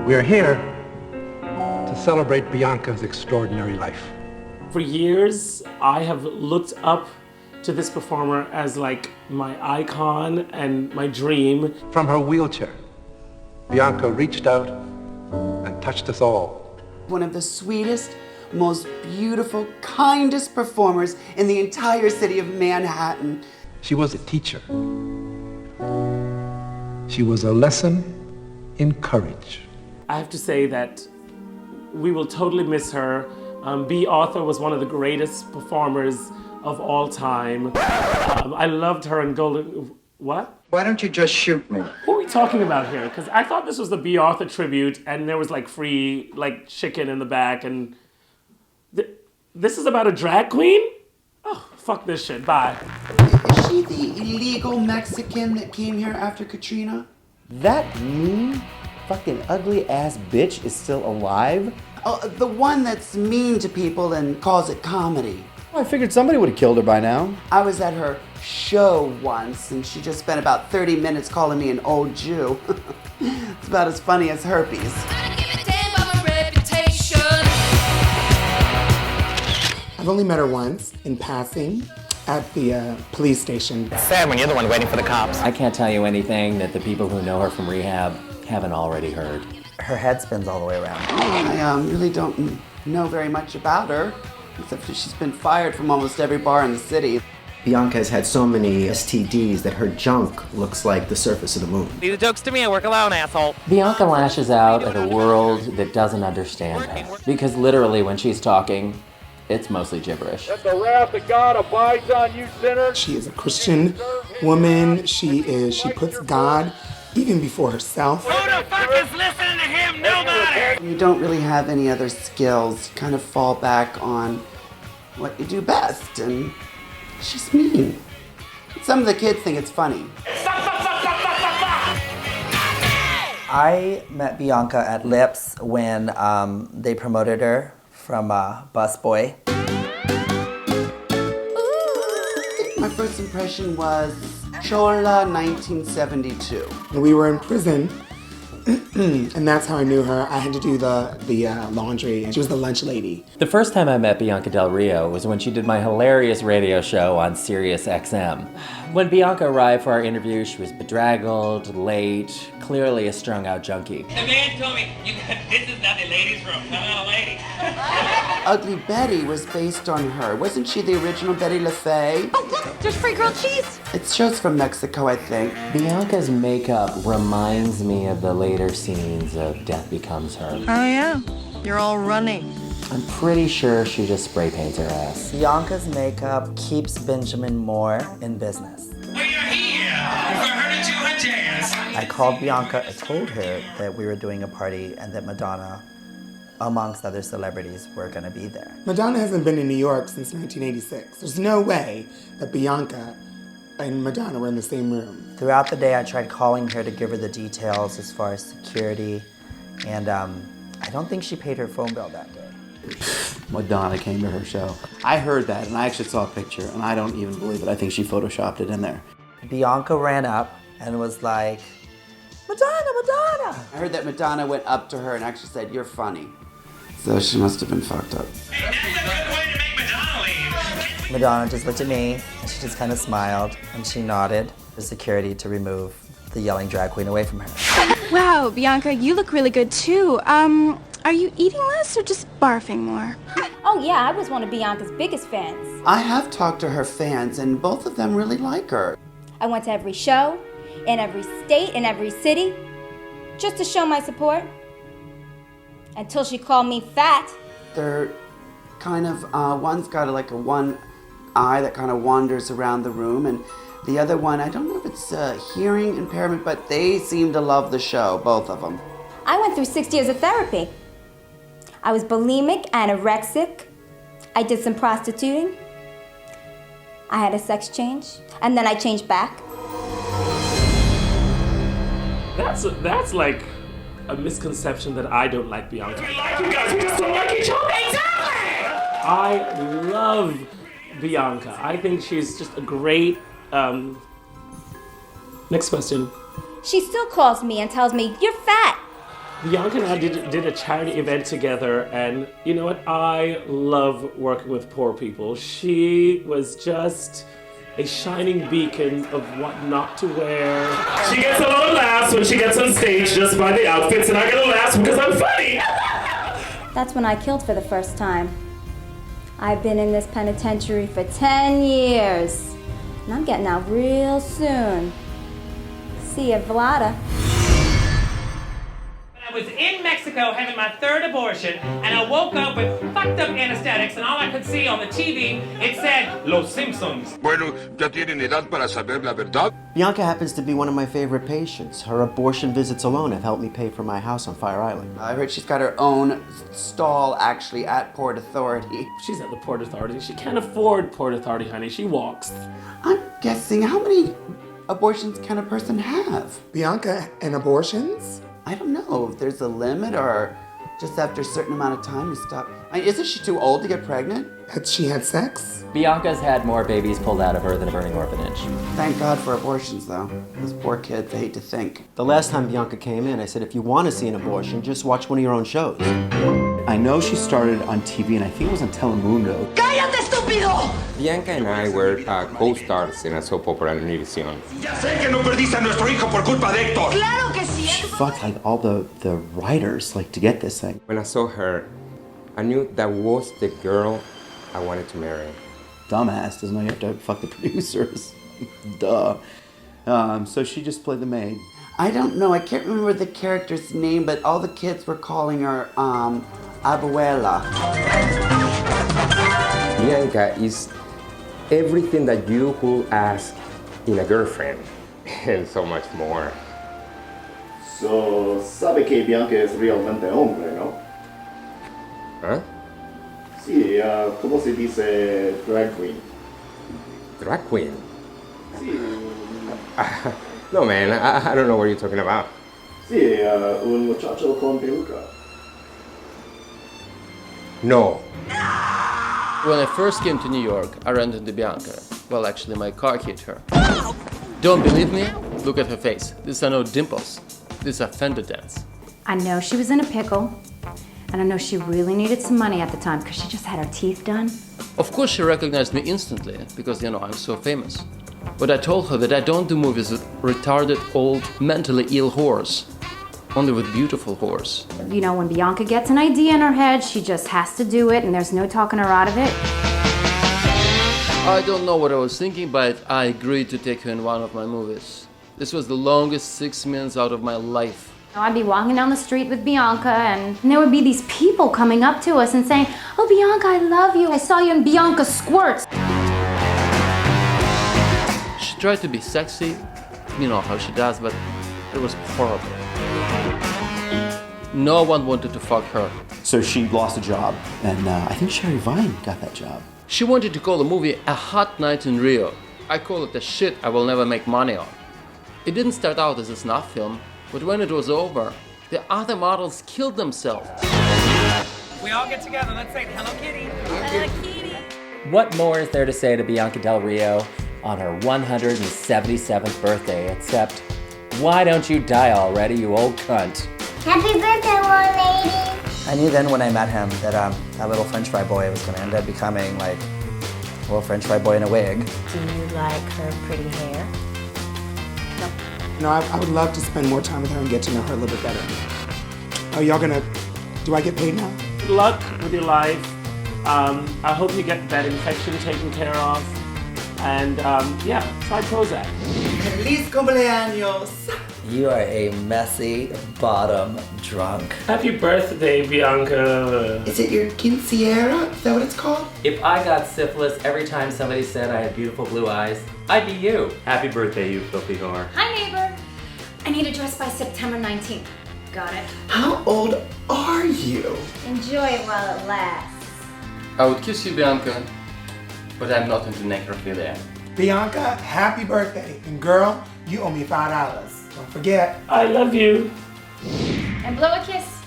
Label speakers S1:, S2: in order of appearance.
S1: We're here to celebrate Bianca's extraordinary life.
S2: For years, I have looked up to this performer as like my icon and my dream.
S1: From her wheelchair, Bianca reached out and touched us all.
S3: One of the sweetest, most beautiful, kindest performers in the entire city of Manhattan.
S1: She was a teacher. She was a lesson in courage.
S2: I have to say that we will totally miss her. B. Arthur was one of the greatest performers of all time. I loved her in Golden... What?
S4: Why don't you just shoot me?
S2: What are we talking about here? Because I thought this was the B. Arthur tribute, and there was like free like chicken in the back, and this is about a drag queen? Oh, fuck this shit. Bye.
S3: Is she the illegal Mexican that came here after Katrina?
S5: That mean, fucking ugly ass bitch is still alive?
S3: Oh, the one that's mean to people and calls it comedy.
S5: I figured somebody would have killed her by now.
S3: I was at her show once, and she just spent about 30 minutes calling me an old Jew. It's about as funny as herpes.
S6: I've only met her once, in passing, at the police station.
S7: It's sad when you're the one waiting for the cops.
S8: I can't tell you anything that the people who know her from rehab haven't already heard.
S5: Her head spins all the way around.
S3: I really don't know very much about her, except that she's been fired from almost every bar in the city.
S9: Bianca has had so many STDs that her junk looks like the surface of the moon.
S7: Leave the jokes to me, I work alone, asshole.
S8: Bianca lashes out at a world that doesn't understand her. Because literally when she's talking, it's mostly gibberish.
S10: Let the wrath of God abides on you, sinner.
S6: She is a Christian woman. She puts God even before herself.
S7: Who the fuck is listening to him? Nobody!
S3: You don't really have any other skills. You kind of fall back on what you do best, and she's mean. Some of the kids think it's funny.
S5: I met Bianca at Lips when they promoted her from Busboy.
S3: My first impression was Chola 1972.
S6: We were in prison, and that's how I knew her. I had to do the laundry, and she was the lunch lady.
S8: The first time I met Bianca Del Rio was when she did my hilarious radio show on Sirius XM. When Bianca arrived for our interview, she was bedraggled, late, clearly a strung-out junkie.
S7: The man told me, this is not the ladies' room, I'm not a lady.
S3: Ugly Betty was based on her. Wasn't she the original Betty LaFay?
S11: Oh, look, there's free grilled cheese.
S3: It shows from Mexico, I think.
S8: Bianca's makeup reminds me of the later scenes of Death Becomes Her.
S11: Oh, yeah. You're all running.
S8: I'm pretty sure she just spray paints her ass.
S5: Bianca's makeup keeps Benjamin Moore in business.
S7: Well, you're here. You've heard it 200 times.
S5: I called Bianca, I told her that we were doing a party and that Madonna, amongst other celebrities, were gonna be there.
S6: Madonna hasn't been in New York since 1986. There's no way that Bianca and Madonna were in the same room.
S5: Throughout the day, I tried calling her to give her the details as far as security, and I don't think she paid her phone bill that day.
S9: Madonna came to her show. I heard that, and I actually saw a picture, and I don't even believe it. I think she photoshopped it in there.
S5: Bianca ran up and was like, Madonna, Madonna!
S3: I heard that Madonna went up to her and actually said, "You're funny." So she must have been fucked up.
S7: Hey, that's a good way to make Madonna leave.
S5: Madonna just looked at me, and she just kind of smiled, and she nodded for security to remove the yelling drag queen away from her.
S11: Wow, Bianca, you look really good too. Are you eating less or just barfing more?
S12: Oh yeah, I was one of Bianca's biggest fans.
S3: I have talked to her fans, and both of them really like her.
S12: I went to every show, in every state, in every city, just to show my support. Until she called me fat.
S3: They're kind of, one's got like one eye that kind of wanders around the room, and the other one, I don't know if it's hearing impairment, but they seem to love the show, both of them.
S12: I went through 6 years of therapy. I was bulimic, anorexic. I did some prostituting. I had a sex change, and then I changed back.
S2: That's like a misconception that I don't like Bianca. We like you guys, we just don't like each other. Exactly! I love Bianca. I think she's just a great, next question.
S12: She still calls me and tells me, "You're fat."
S2: Bianca and I did a charity event together, and you know what? I love working with poor people. She was just a shining beacon of what not to wear. She gets a lot of laughs when she gets on stage just by the outfits, and I get a laugh because I'm funny.
S12: That's when I killed for the first time. I've been in this penitentiary for 10 years, and I'm getting out real soon. See ya, Vlada.
S7: I was in Mexico having my third abortion, and I woke up with fucked up anesthetics, and all I could see on the TV, it said, Los Simpsons.
S4: Bueno, ya tienen edad para saber la verdad.
S9: Bianca happens to be one of my favorite patients. Her abortion visits alone have helped me pay for my house on Fire Island.
S3: I heard she's got her own stall actually at Port Authority.
S2: She's at the Port Authority. She can't afford Port Authority, honey. She walks.
S3: I'm guessing, how many abortions can a person have?
S6: Bianca and abortions?
S3: I don't know if there's a limit or just after a certain amount of time you stop. I mean, isn't she too old to get pregnant?
S6: Had she had sex?
S8: Bianca's had more babies pulled out of her than a burning orphanage.
S3: Thank God for abortions, though. Those poor kids, I hate to think.
S9: The last time Bianca came in, I said, if you want to see an abortion, just watch one of your own shows. I know she started on TV, and I think it was on Telemundo.
S13: ¡Cállate, estúpido!
S14: Bianca and I were co-stars in a soap opera in Univision.
S4: Ya sé que no perdiste a nuestro hijo por culpa de Héctor.
S13: ¡Claro que sí!
S9: She fucked like all the writers like to get this thing.
S14: When I saw her, I knew that was the girl I wanted to marry.
S9: Dumbass doesn't know you have to fuck the producers. Duh. So she just played the maid.
S3: I don't know, I can't remember the character's name, but all the kids were calling her, Abuela.
S14: Bianca is everything that you could ask in a girlfriend, and so much more.
S15: So, sabe que Bianca es realmente hombre, ¿no?
S14: ¿Ah?
S15: Sí, ¿cómo se dice drag queen?
S14: Drag queen?
S15: Sí.
S14: No, man, I don't know what you're talking about.
S15: Sí, un muchacho con peluca.
S14: No.
S16: When I first came to New York, I ran into Bianca. Well, actually, my car hit her. Don't believe me? Look at her face. These are no dimples. These are fender dents.
S17: I know she was in a pickle, and I know she really needed some money at the time because she just had her teeth done.
S16: Of course, she recognized me instantly because, you know, I'm so famous. But I told her that I don't do movies with retarded, old, mentally ill whores. Only with beautiful whores.
S17: You know, when Bianca gets an idea in her head, she just has to do it, and there's no talking her out of it.
S16: I don't know what I was thinking, but I agreed to take her in one of my movies. This was the longest 6 minutes out of my life.
S17: I'd be walking down the street with Bianca, and there would be these people coming up to us and saying, "Oh, Bianca, I love you. I saw you in Bianca Squirts."
S16: She tried to be sexy, you know how she does, but it was horrible. No one wanted to fuck her.
S9: So she lost a job, and I think Sherry Vine got that job.
S16: She wanted to call the movie A Hot Night in Rio. I call it the shit I will never make money on. It didn't start out as a snuff film, but when it was over, the other models killed themselves.
S7: We all get together, let's say Hello Kitty. Hello Kitty.
S8: What more is there to say to Bianca Del Rio on her 177th birthday, except, why don't you die already, you old cunt?
S12: Happy birthday, little lady.
S5: I knew then when I met him that that little French fry boy was going to end up becoming like a little French fry boy in a wig.
S17: Do you like her pretty hair?
S6: No, I would love to spend more time with her and get to know her a little bit better. Oh, y'all gonna, do I get paid now?
S2: Good luck with your life. I hope you get that infection taken care of. And yeah, try Prozac.
S3: Feliz cumpleaños.
S5: You are a messy bottom drunk.
S2: Happy birthday, Bianca.
S3: Is it your quinceañera? Is that what it's called?
S8: If I got syphilis every time somebody said I had beautiful blue eyes, I'd be you.
S18: Happy birthday, you filthy whore.
S17: Hi, neighbor. I need a dress by September 19th. Got it.
S3: How old are you?
S12: Enjoy it while it lasts.
S16: I would kiss you, Bianca, but I'm not into necrophilia.
S6: Bianca, happy birthday. And girl, you owe me $5. Don't forget.
S2: I love you.
S17: And blow a kiss.